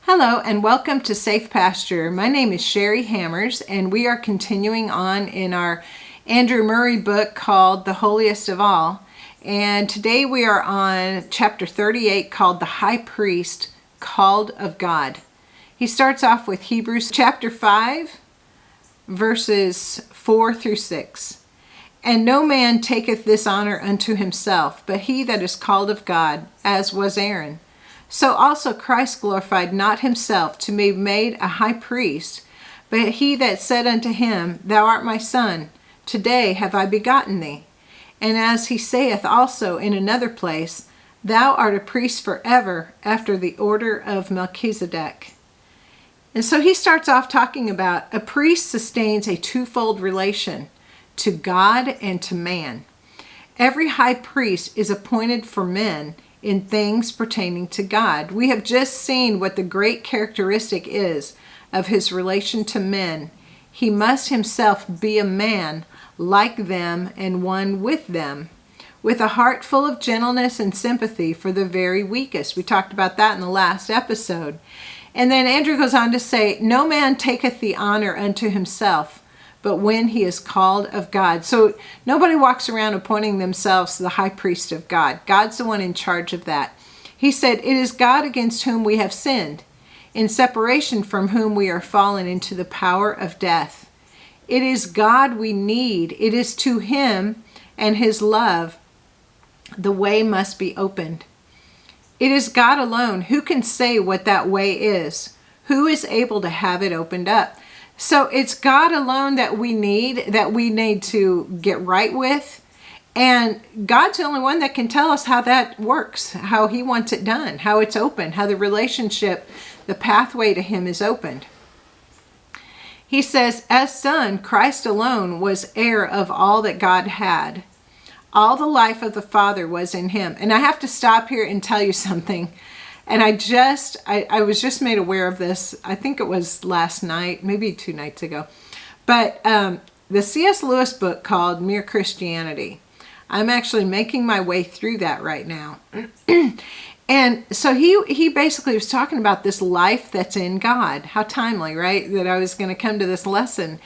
Hello and welcome to Safe Pasture. My name is Sherry Hammers and we are continuing on in our Andrew Murray book called The Holiest of All. And today we are on chapter 38 called The High Priest Called of God. He starts off with Hebrews chapter 5 verses 4 through 6. And no man taketh this honor unto himself, but he that is called of God, as was Aaron. So also Christ glorified not himself to be made a high priest, but he that said unto him, Thou art my son, today have I begotten thee. And as he saith also in another place, Thou art a priest forever after the order of Melchizedek. And so he starts off talking about a priest sustains a twofold relation to God and to man. Every high priest is appointed for men in things pertaining to God. We have just seen what the great characteristic is of his relation to men. He must himself be a man like them and one with them, with a heart full of gentleness and sympathy for the very weakest. We talked about that in the last episode. And then Andrew goes on to say, No man taketh the honor unto himself, but when he is called of God. So nobody walks around appointing themselves the high priest of God. God's the one in charge of that. He said, It is God against whom we have sinned, in separation from whom we are fallen into the power of death. It is God we need. It is to him and his love the way must be opened. It is God alone who can say what that way is, who is able to have it opened up. So it's God alone that we need to get right with. And God's the only one that can tell us how that works, how he wants it done, how it's open, how the relationship, the pathway to him is opened. He says, as son, Christ alone was heir of all that God had. All the life of the Father was in him. And I have to stop here and tell you something. And I was just made aware of this. I think it was last night, maybe 2 nights ago. But the C.S. Lewis book called Mere Christianity. I'm actually making my way through that right now. And so he basically was talking about this life that's in God. How timely, right? That I was going to come to this lesson.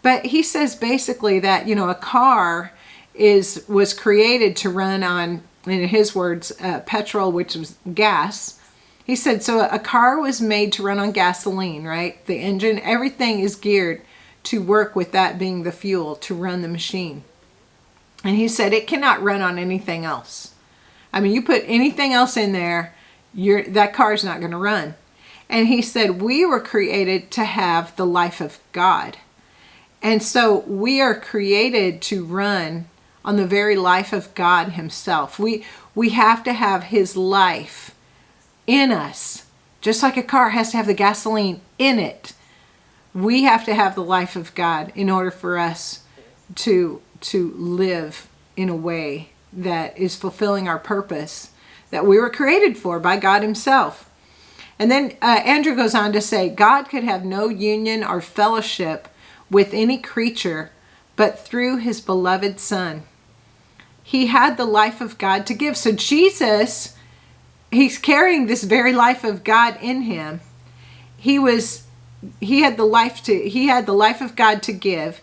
But he says basically that, a car was created to run on, in his words, petrol, which was gas. He said, so a car was made to run on gasoline, right? The engine, everything is geared to work with that being the fuel to run the machine. And he said it cannot run on anything else. I mean, you put anything else in there, that car's not going to run. And he said we were created to have the life of God. And so we are created to run on the very life of God himself. We have to have his life in us. Just like a car has to have the gasoline in it. We have to have the life of God in order for us to live in a way that is fulfilling our purpose that we were created for by God himself. And then Andrew goes on to say, God could have no union or fellowship with any creature but through his beloved Son. He had the life of God to give. So Jesus, he's carrying this very life of God in him. He had the life of God to give,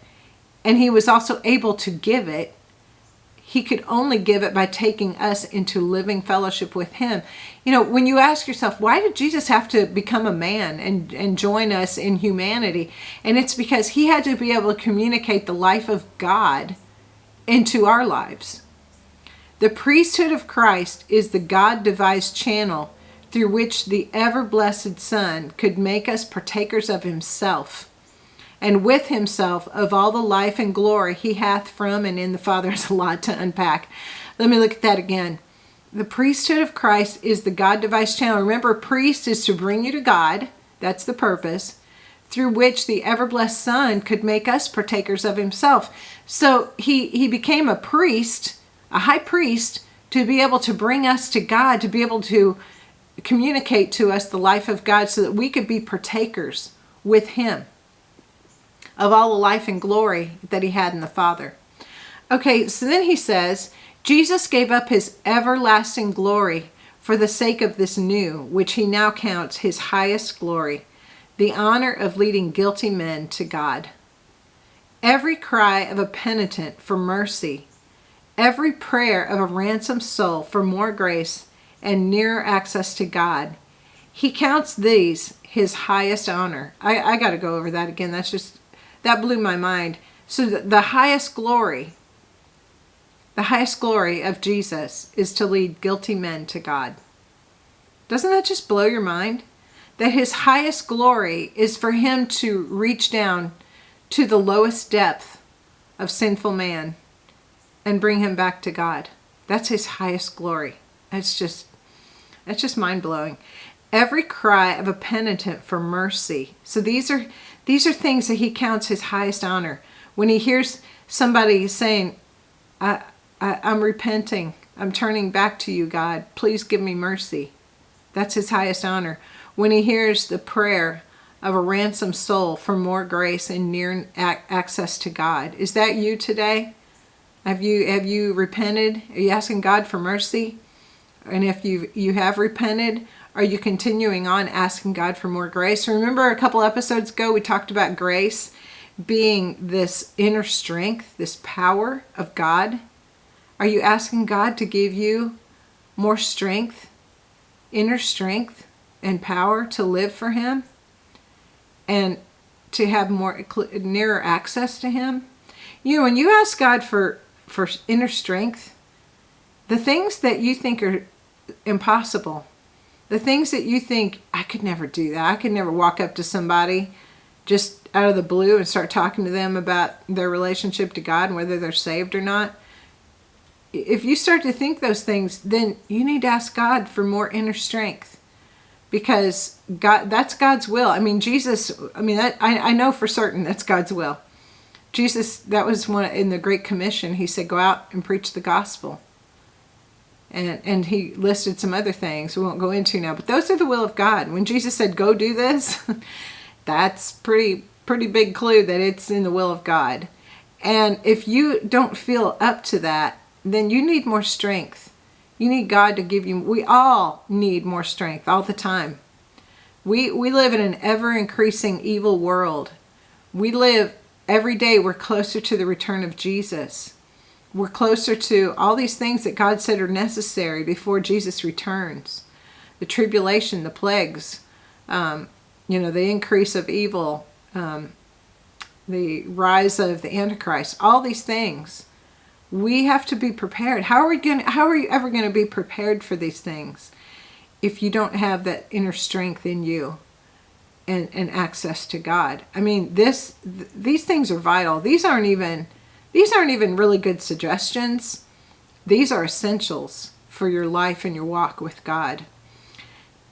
and he was also able to give it. He could only give it by taking us into living fellowship with him. When you ask yourself, why did Jesus have to become a man and join us in humanity? And it's because he had to be able to communicate the life of God into our lives. The priesthood of Christ is the God-devised channel through which the ever-blessed Son could make us partakers of himself, and with himself of all the life and glory he hath from and in the Father. Is a lot to unpack. Let me look at that again. The priesthood of Christ is the God-devised channel. Remember, priest is to bring you to God. That's the purpose. Through which the ever-blessed Son could make us partakers of himself. So he became a priest, a high priest, to be able to bring us to God, to be able to communicate to us the life of God so that we could be partakers with him of all the life and glory that he had in the Father. Okay, so then he says, Jesus gave up his everlasting glory for the sake of this new, which he now counts his highest glory, the honor of leading guilty men to God. Every cry of a penitent for mercy, every prayer of a ransomed soul for more grace and nearer access to God, he counts these his highest honor. I got to go over that again. That blew my mind. So the highest glory of Jesus is to lead guilty men to God. Doesn't that just blow your mind? That his highest glory is for him to reach down to the lowest depth of sinful man and bring him back to God. That's his highest glory. That's just mind-blowing. Every cry of a penitent for mercy. So these are things that he counts his highest honor. When he hears somebody saying, I'm repenting, I'm turning back to you, God, please give me mercy. That's his highest honor. When he hears the prayer of a ransomed soul for more grace and near access to God. Is that you today? Have you repented? Are you asking God for mercy? And if you have repented, are you continuing on asking God for more grace? Remember a couple episodes ago we talked about grace being this inner strength, this power of God. Are you asking God to give you more strength, inner strength and power to live for him and to have more nearer access to him? You know, when you ask God for inner strength, the things that you think are impossible, the things that you think, I could never do that, I could never walk up to somebody just out of the blue and start talking to them about their relationship to God and whether they're saved or not. If you start to think those things, then you need to ask God for more inner strength, because God, that's God's will. I mean, Jesus, I know for certain that's God's will. Jesus, that was one in the Great Commission. He said, go out and preach the gospel. And he listed some other things we won't go into now, but those are the will of God. When Jesus said, go do this, that's pretty big clue that it's in the will of God. And if you don't feel up to that, then you need more strength. You need God to give you, we all need more strength all the time. We live in an ever-increasing evil world. We live every day, we're closer to the return of Jesus. We're closer to all these things that God said are necessary before Jesus returns. The tribulation, the plagues, the increase of evil, the rise of the Antichrist, all these things. We have to be prepared. How are you ever going to be prepared for these things if you don't have that inner strength in you and access to God? I mean, these things are vital. These aren't even really good suggestions. These are essentials for your life and your walk with God.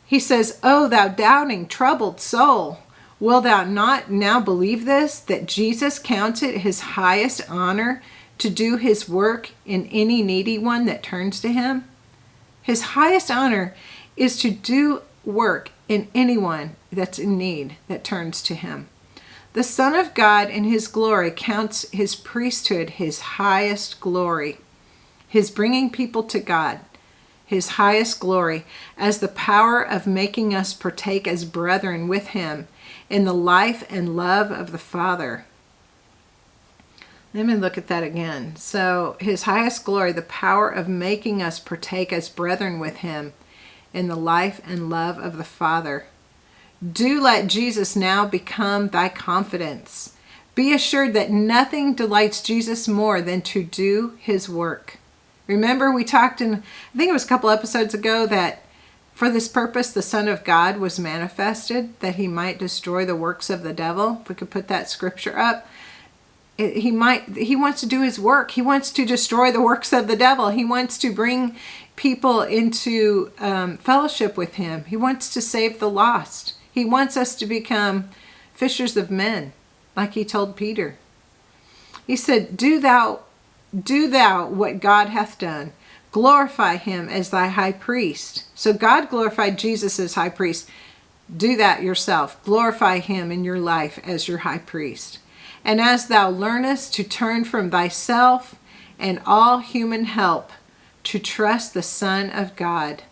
He says, "Oh, thou doubting, troubled soul, will thou not now believe this, that Jesus counts it his highest honor to do his work in any needy one that turns to him?" His highest honor is to do work in anyone that's in need that turns to him. The Son of God in his glory counts his priesthood his highest glory, his bringing people to God, his highest glory, as the power of making us partake as brethren with him in the life and love of the Father. Let me look at that again. So his highest glory, the power of making us partake as brethren with him in the life and love of the Father. Do let Jesus now become thy confidence. Be assured that nothing delights Jesus more than to do his work. Remember, we talked in, I think it was a couple episodes ago, that for this purpose the Son of God was manifested, that he might destroy the works of the devil. If we could put that scripture up. He wants to do his work. He wants to destroy the works of the devil. He wants to bring people into fellowship with him. He wants to save the lost. He wants us to become fishers of men, like he told Peter. He said, do thou what God hath done. Glorify him as thy high priest. So God glorified Jesus as high priest. Do that yourself. Glorify him in your life as your high priest. And as thou learnest to turn from thyself and all human help, to trust the Son of God.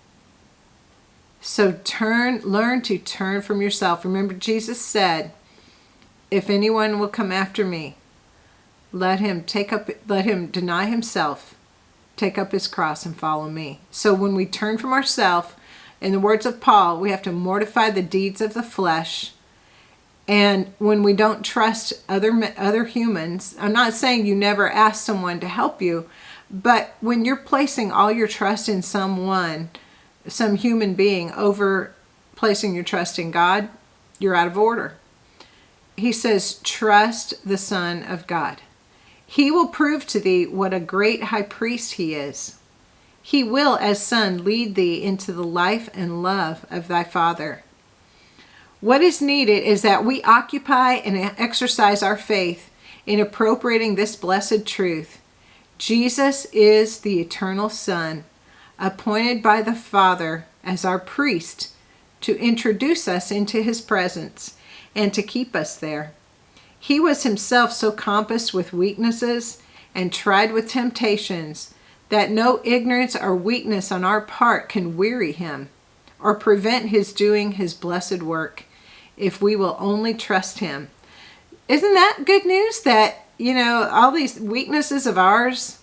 So learn to turn from yourself. Remember, Jesus said, if anyone will come after me, let him deny himself, take up his cross and follow me. So when we turn from ourselves, in the words of Paul, we have to mortify the deeds of the flesh. And when we don't trust other humans, I'm not saying you never ask someone to help you, but when you're placing all your trust in someone, some human being, over placing your trust in God, you're out of order. He says, trust the Son of God. He will prove to thee what a great high priest he is. He will, as Son, lead thee into the life and love of thy Father. What is needed is that we occupy and exercise our faith in appropriating this blessed truth. Jesus is the eternal Son, appointed by the Father as our priest to introduce us into his presence and to keep us there. He was himself so compassed with weaknesses and tried with temptations that no ignorance or weakness on our part can weary him or prevent his doing his blessed work, if we will only trust him. Isn't that good news? That, all these weaknesses of ours,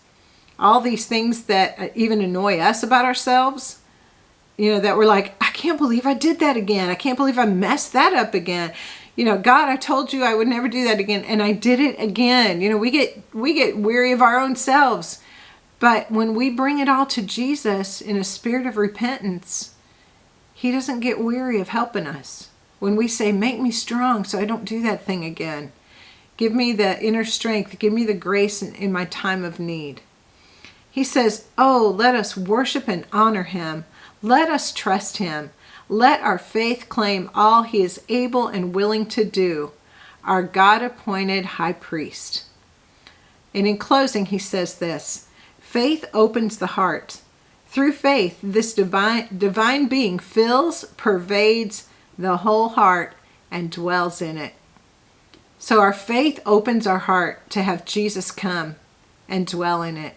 all these things that even annoy us about ourselves, that we're like, I can't believe I did that again. I can't believe I messed that up again. God, I told you I would never do that again, and I did it again. We get weary of our own selves. But when we bring it all to Jesus in a spirit of repentance, he doesn't get weary of helping us. When we say, make me strong so I don't do that thing again. Give me the inner strength. Give me the grace in my time of need. He says, oh, let us worship and honor him. Let us trust him. Let our faith claim all he is able and willing to do, our God-appointed high priest. And in closing, he says this, faith opens the heart. Through faith, this divine being fills, pervades the whole heart and dwells in it. So our faith opens our heart to have Jesus come and dwell in it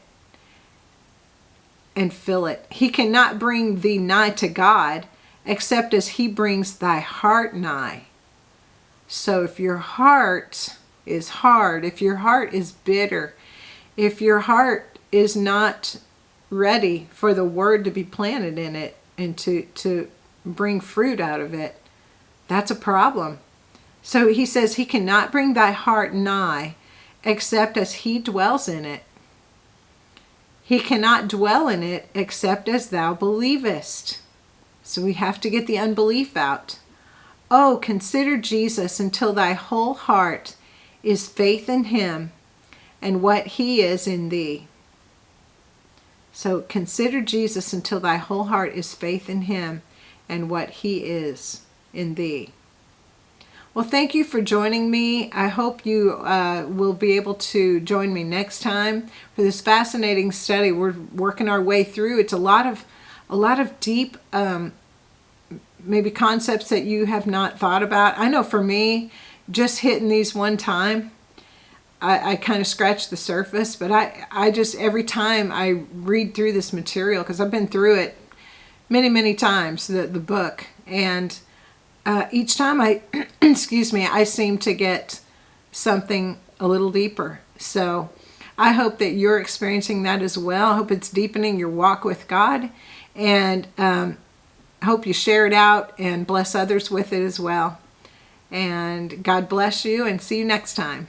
and fill it. He cannot bring thee nigh to God except as he brings thy heart nigh. So if your heart is hard, if your heart is bitter, if your heart is not ready for the word to be planted in it and to bring fruit out of it, that's a problem. So he says he cannot bring thy heart nigh except as he dwells in it. He cannot dwell in it except as thou believest. So we have to get the unbelief out. Oh, consider Jesus until thy whole heart is faith in him and what he is in thee. So consider Jesus until thy whole heart is faith in him and what he is in thee. Well, thank you for joining me. I hope you will be able to join me next time for this fascinating study. We're working our way through. It's a lot of deep maybe concepts that you have not thought about. I know for me, just hitting these one time, I kind of scratched the surface, but I just, every time I read through this material, because I've been through it many times, the book, and each time I seem to get something a little deeper. So I hope that you're experiencing that as well. I hope it's deepening your walk with God, and I hope you share it out and bless others with it as well. And God bless you, and see you next time.